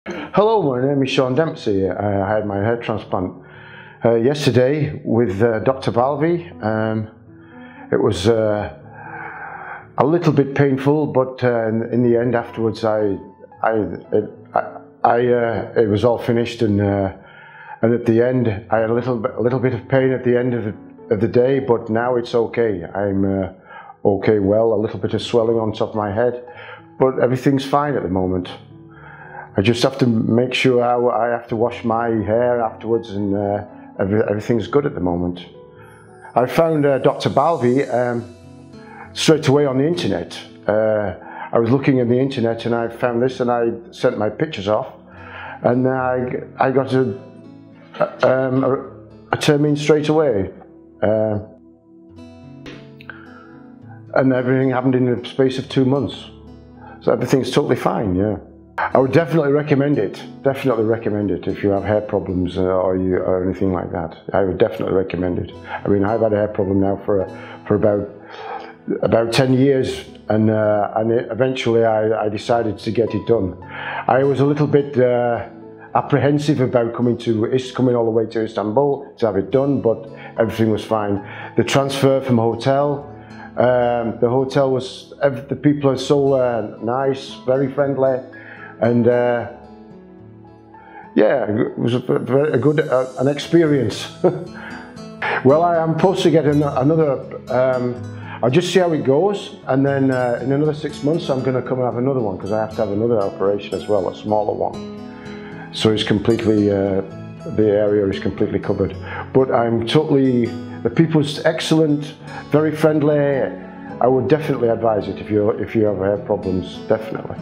Hello, my name is Sean Dempsey. I had my hair transplant yesterday with Doctor Balwi. It was a little bit painful, but in the end, afterwards, it was all finished, and at the end, I had a little bit of pain at the end of the day, but now it's okay. I'm okay. Well, a little bit of swelling on top of my head, but everything's fine at the moment. I just have to make sure I have to wash my hair afterwards, and everything's good at the moment. I found Doctor Balwi straight away on the internet. I was looking at the internet and I found this, and I sent my pictures off, and I got a termine straight away. And everything happened in the space of 2 months. So everything's totally fine, yeah. I would definitely recommend it. Definitely recommend it if you have hair problems or anything like that. I would definitely recommend it. I mean, I've had a hair problem now for about 10 years, and eventually I decided to get it done. I was a little bit apprehensive about coming all the way to Istanbul to have it done, but everything was fine. The transfer from hotel. The hotel was, the people are so nice, very friendly, and yeah, it was a good an experience. Well, I am supposed to get another, I'll just see how it goes, and then in another 6 months I'm going to come and have another one, because I have to have another operation as well, a smaller one. So it's completely, the area is completely covered. But I'm totally, the people's excellent, very friendly. I would definitely advise it if you have hair problems, definitely.